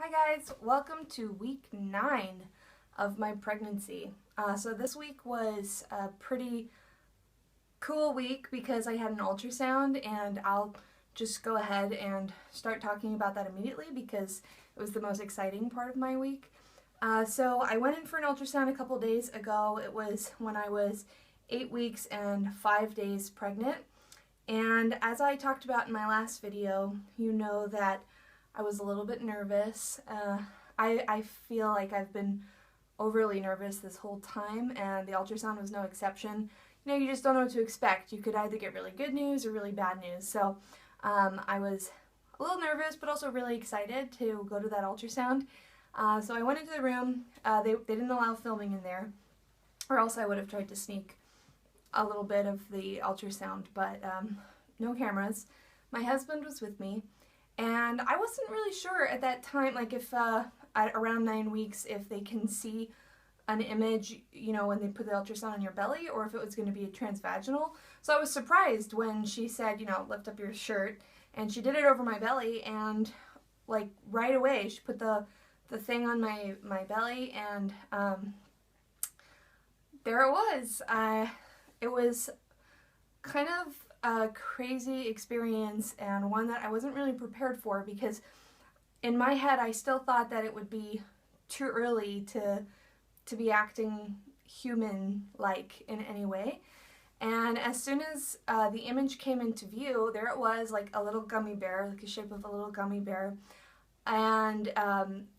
Hi guys, welcome to week 9 of my pregnancy. So this week was a pretty cool week because I had an ultrasound, and I'll just go ahead and start talking about that immediately because it was the most exciting part of my week. So I went in for an ultrasound a couple days ago. It was when I was 8 weeks and 5 days pregnant. And as I talked about in my last video, you know that I was a little bit nervous. I feel like I've been overly nervous this whole time, and the ultrasound was no exception. You know, you just don't know what to expect. You could either get really good news or really bad news. So I was a little nervous, but also really excited to go to that ultrasound. So I went into the room. They didn't allow filming in there, or else I would have tried to sneak a little bit of the ultrasound, but no cameras. My husband was with me. And I wasn't really sure at that time, like if at around 9 weeks, if they can see an image, you know, when they put the ultrasound on your belly, or if it was going to be a transvaginal. So I was surprised when she said, you know, lift up your shirt, and she did it over my belly, and like right away she put the thing on my belly, and there it was. It was kind of a crazy experience, and one that I wasn't really prepared for, because in my head I still thought that it would be too early to be acting human-like in any way. And as soon as the image came into view, there it was, like a little gummy bear, like the shape of a little gummy bear. And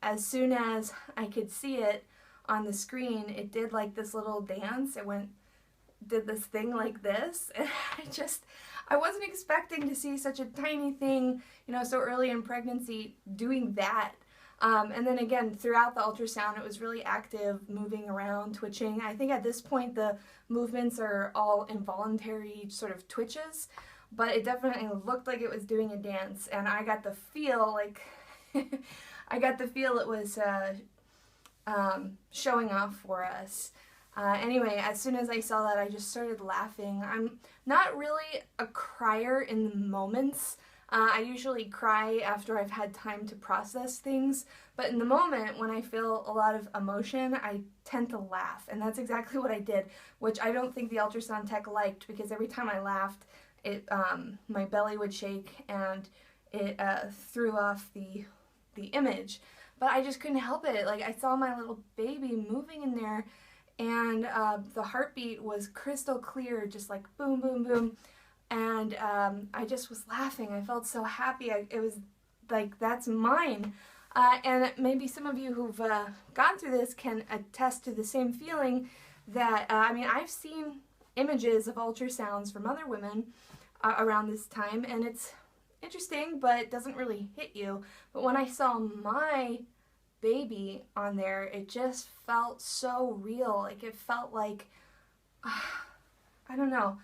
as soon as I could see it on the screen, it did like this little dance. It did this thing like this, and I wasn't expecting to see such a tiny thing, you know, so early in pregnancy doing that. And then again, throughout the ultrasound, it was really active, moving around, twitching. I think at this point the movements are all involuntary sort of twitches, but it definitely looked like it was doing a dance, and I got the feel like it was showing off for us. Anyway, as soon as I saw that, I just started laughing. I'm not really a crier in the moments. I usually cry after I've had time to process things, but in the moment when I feel a lot of emotion, I tend to laugh, and that's exactly what I did, which I don't think the ultrasound tech liked, because every time I laughed, my belly would shake, and it threw off the image. But I just couldn't help it. Like, I saw my little baby moving in there, and the heartbeat was crystal clear, just like boom, boom, boom. And I just was laughing. I felt so happy. It was like, that's mine. And maybe some of you who've gone through this can attest to the same feeling that, I mean, I've seen images of ultrasounds from other women around this time, and it's interesting, but it doesn't really hit you. But when I saw my baby on there, it just felt so real. Like, it felt like, I don't know,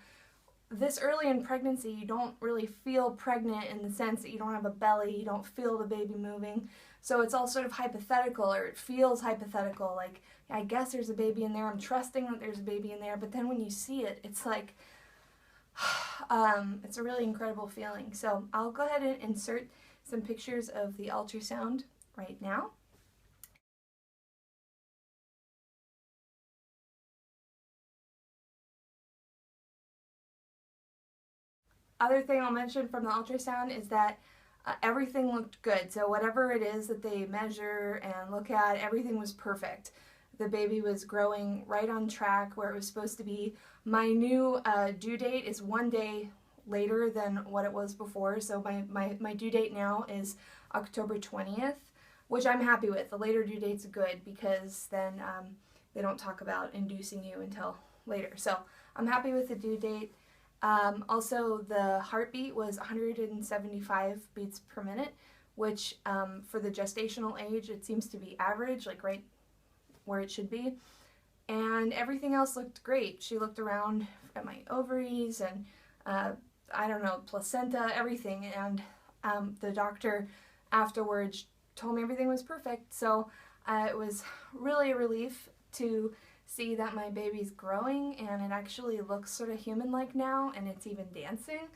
this early in pregnancy you don't really feel pregnant in the sense that you don't have a belly, you don't feel the baby moving, so it's all sort of hypothetical, or it feels hypothetical, like, I guess there's a baby in there, I'm trusting that there's a baby in there, but then when you see it, it's like, it's a really incredible feeling. So I'll go ahead and insert some pictures of the ultrasound right now. Other thing I'll mention from the ultrasound is that everything looked good. So whatever it is that they measure and look at, everything was perfect. The baby was growing right on track where it was supposed to be. My new due date is 1 day later than what it was before. So my due date now is October 20th, which I'm happy with. The later due date's good, because then they don't talk about inducing you until later. So I'm happy with the due date. Also, the heartbeat was 175 beats per minute, which for the gestational age, it seems to be average, like right where it should be. And everything else looked great. She looked around at my ovaries and, I don't know, placenta, everything. And the doctor afterwards told me everything was perfect. So it was really a relief to see that my baby's growing, and it actually looks sort of human-like now, and it's even dancing.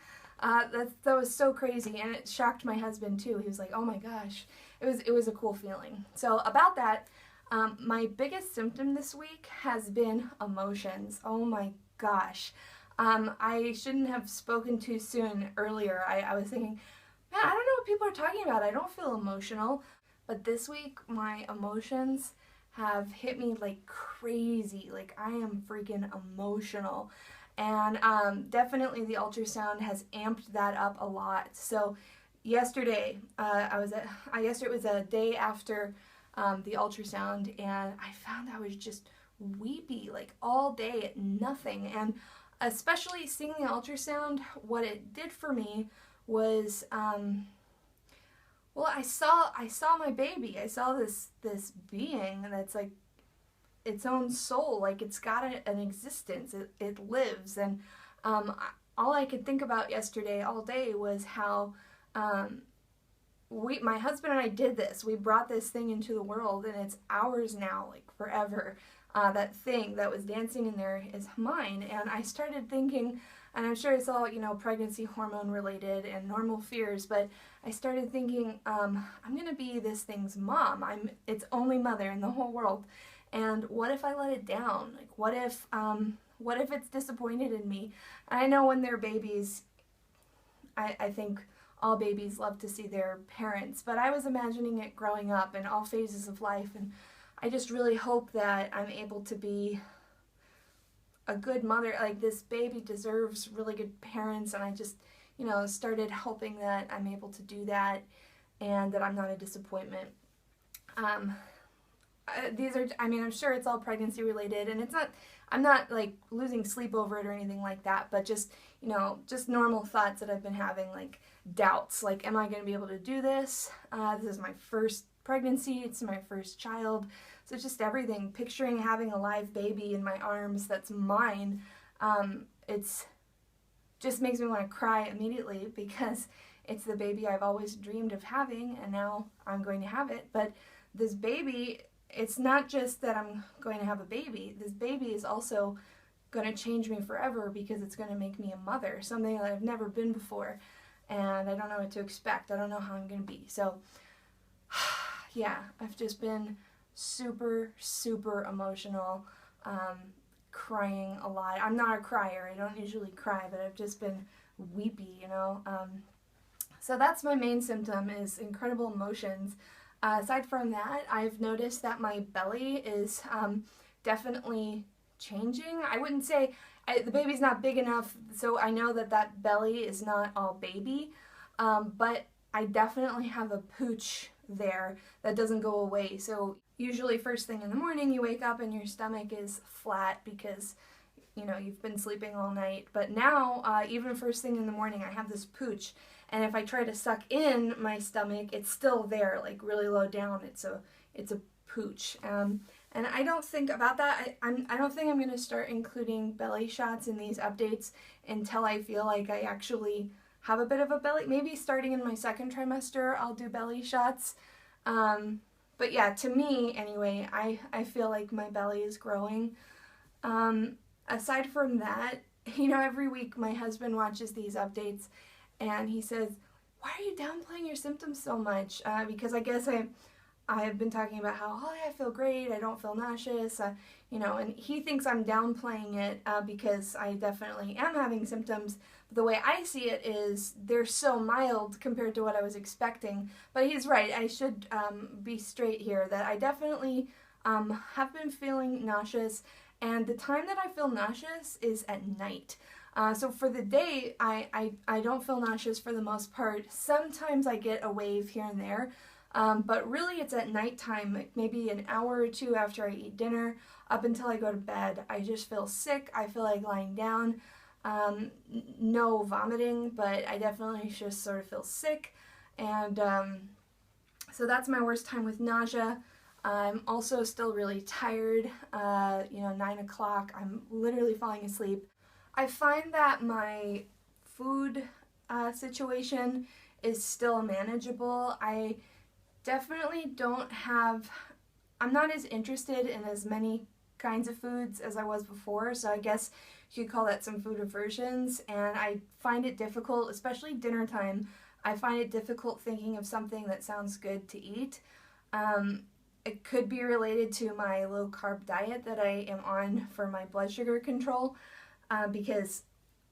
That was so crazy, and it shocked my husband too. He was like, oh my gosh. it was a cool feeling. So about that, my biggest symptom this week has been emotions. Oh my gosh. I shouldn't have spoken too soon earlier. I was thinking, man, I don't know what people are talking about. I don't feel emotional. But this week, my emotions have hit me like crazy. Like, I am freaking emotional. And definitely the ultrasound has amped that up a lot. So yesterday, yesterday was a day after the ultrasound, and I found I was just weepy like all day at nothing. And especially seeing the ultrasound, what it did for me was, well, I saw my baby. I saw this being that's like its own soul, like it's got an existence. It lives, and all I could think about yesterday all day was how my husband and I did this. We brought this thing into the world, and it's ours now, like forever. That thing that was dancing in there is mine. And I started thinking, and I'm sure it's all, pregnancy hormone related and normal fears, but I started thinking, I'm going to be this thing's mom. I'm its only mother in the whole world. And what if I let it down? Like, what if it's disappointed in me? And I know when they're babies, I think all babies love to see their parents, but I was imagining it growing up in all phases of life, and I just really hope that I'm able to be a good mother. Like, this baby deserves really good parents, and I just, started hoping that I'm able to do that and that I'm not a disappointment. I'm sure it's all pregnancy related, and I'm not like losing sleep over it or anything like that, but just, just normal thoughts that I've been having, like doubts, like, am I going to be able to do this? This is my first pregnancy, it's my first child, so just everything, picturing having a live baby in my arms that's mine, it's just makes me want to cry immediately, because it's the baby I've always dreamed of having, and now I'm going to have it. But this baby, it's not just that I'm going to have a baby. This baby is also going to change me forever, because it's going to make me a mother, something that I've never been before, and I don't know what to expect. I don't know how I'm going to be. So yeah, I've just been super, super emotional, crying a lot. I'm not a crier. I don't usually cry, but I've just been weepy, So that's my main symptom, is incredible emotions. Aside from that, I've noticed that my belly is definitely changing. I wouldn't say, the baby's not big enough, so I know that belly is not all baby, but I definitely have a pooch there that doesn't go away. So usually first thing in the morning you wake up and your stomach is flat because you've been sleeping all night. But now even first thing in the morning I have this pooch, and if I try to suck in my stomach, it's still there, like really low down. It's a pooch. And I don't think about that. I don't think I'm going to start including belly shots in these updates until I feel like I actually have a bit of a belly. Maybe starting in my second trimester, I'll do belly shots. But yeah, to me, anyway, I feel like my belly is growing. Aside from that, every week my husband watches these updates and he says, why are you downplaying your symptoms so much? Because I guess I have been talking about how, oh yeah, I feel great, I don't feel nauseous, and he thinks I'm downplaying it because I definitely am having symptoms. But the way I see it is they're so mild compared to what I was expecting. But he's right, I should be straight here that I definitely have been feeling nauseous, and the time that I feel nauseous is at night. So for the day, I don't feel nauseous for the most part. Sometimes I get a wave here and there, but really it's at nighttime, maybe an hour or two after I eat dinner, up until I go to bed. I just feel sick, I feel like lying down. No vomiting, but I definitely just sort of feel sick, and so that's my worst time with nausea. I'm also still really tired, 9 o'clock, I'm literally falling asleep. I find that my food situation is still manageable. I definitely I'm not as interested in as many kinds of foods as I was before, so I guess you could call that some food aversions, and I find it difficult, especially dinner time, I find it difficult thinking of something that sounds good to eat. It could be related to my low-carb diet that I am on for my blood sugar control, because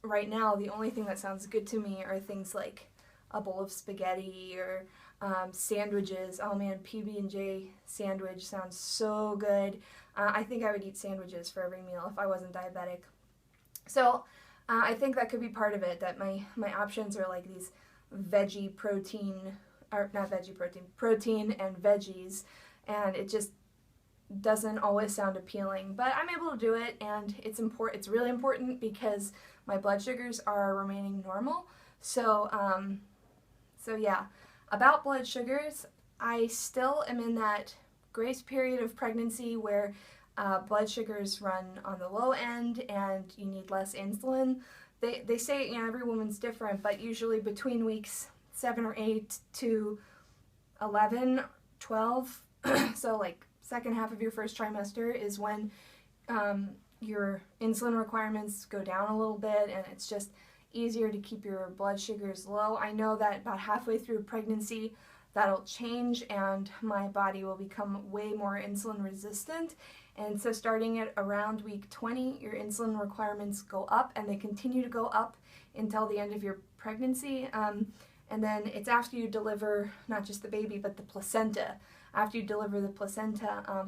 right now the only thing that sounds good to me are things like a bowl of spaghetti or sandwiches. Oh man, PB&J sandwich sounds so good. I think I would eat sandwiches for every meal if I wasn't diabetic. So I think that could be part of it, that my options are like these veggie protein, or not veggie protein, protein and veggies, and it just doesn't always sound appealing, but I'm able to do it, and it's really important because my blood sugars are remaining normal. So yeah, about blood sugars, I still am in that grace period of pregnancy where blood sugars run on the low end and you need less insulin. They say, you know, every woman's different, but usually between weeks 7 or 8 to 11, 12, so like second half of your first trimester is when your insulin requirements go down a little bit, and it's just easier to keep your blood sugars low. I know that about halfway through pregnancy that'll change and my body will become way more insulin resistant. And so starting at around week 20, your insulin requirements go up, and they continue to go up until the end of your pregnancy. And then it's after you deliver not just the baby, but the placenta. After you deliver the placenta,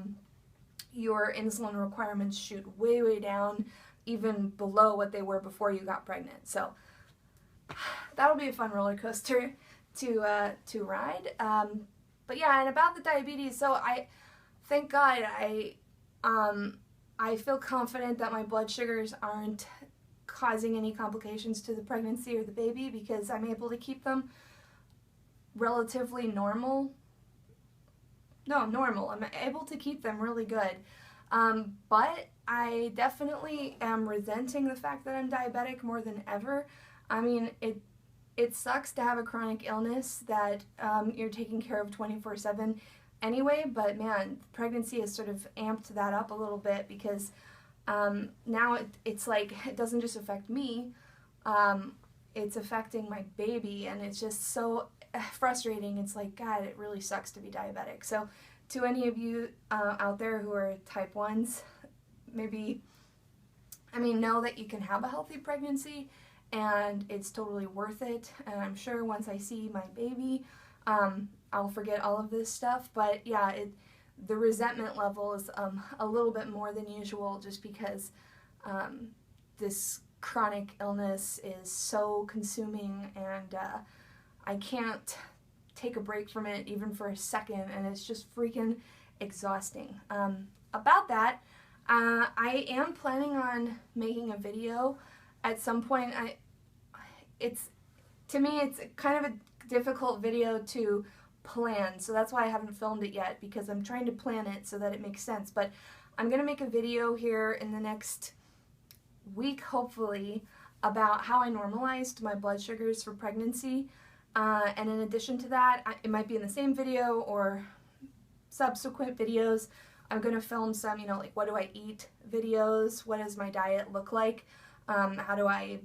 your insulin requirements shoot way, way down, even below what they were before you got pregnant. So that'll be a fun roller coaster to ride. But yeah, and about the diabetes, so thank God I feel confident that my blood sugars aren't causing any complications to the pregnancy or the baby, because I'm able to keep them relatively normal. No, normal. I'm able to keep them really good. But I definitely am resenting the fact that I'm diabetic more than ever. I mean, it sucks to have a chronic illness that you're taking care of 24/7 anyway, but man, pregnancy has sort of amped that up a little bit, because now it's like, it doesn't just affect me, it's affecting my baby, and it's just so frustrating. It's like, God, it really sucks to be diabetic. So to any of you out there who are type 1s, maybe, know that you can have a healthy pregnancy and it's totally worth it. And I'm sure once I see my baby, I'll forget all of this stuff. But yeah, the resentment level is a little bit more than usual, just because this chronic illness is so consuming, and I can't take a break from it even for a second, and it's just freaking exhausting. About that, I am planning on making a video at some point. To me, it's kind of a difficult video to plan, so that's why I haven't filmed it yet, because I'm trying to plan it so that it makes sense. But I'm gonna make a video here in the next week, hopefully, about how I normalized my blood sugars for pregnancy. And in addition to that, it might be in the same video or subsequent videos, I'm going to film some, like what do I eat videos, what does my diet look like, how do I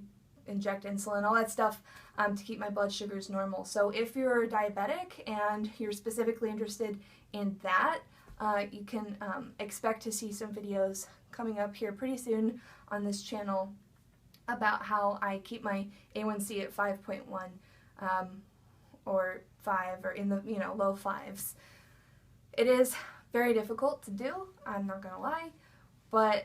inject insulin, all that stuff to keep my blood sugars normal. So if you're diabetic and you're specifically interested in that, you can expect to see some videos coming up here pretty soon on this channel about how I keep my A1C at 5.1. Or 5, or in the low 5s. It is very difficult to do, I'm not gonna lie, but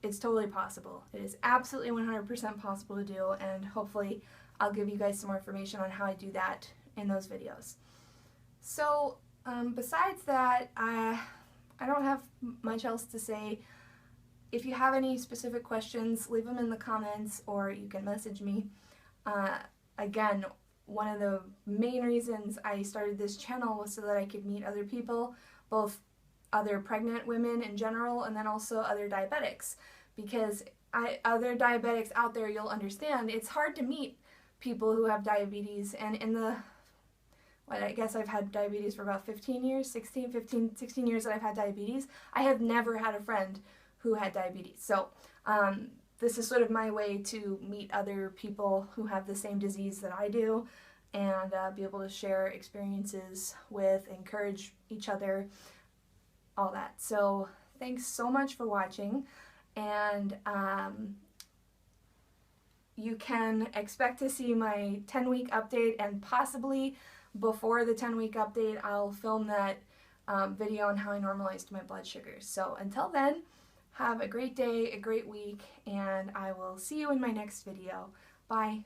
it's totally possible. It is absolutely 100% possible to do, and hopefully I'll give you guys some more information on how I do that in those videos. So besides that, I don't have much else to say. If you have any specific questions, leave them in the comments, or you can message me. Again, one of the main reasons I started this channel was so that I could meet other people, both other pregnant women in general, and then also other diabetics. Because other diabetics out there, you'll understand, it's hard to meet people who have diabetes. And I guess I've had diabetes for about 16 years that I've had diabetes. I have never had a friend who had diabetes. So this is sort of my way to meet other people who have the same disease that I do, and be able to share experiences with, encourage each other, all that. So thanks so much for watching, and you can expect to see my 10-week update, and possibly before the 10-week update I'll film that video on how I normalized my blood sugars. So until then, have a great day, a great week, and I will see you in my next video. Bye.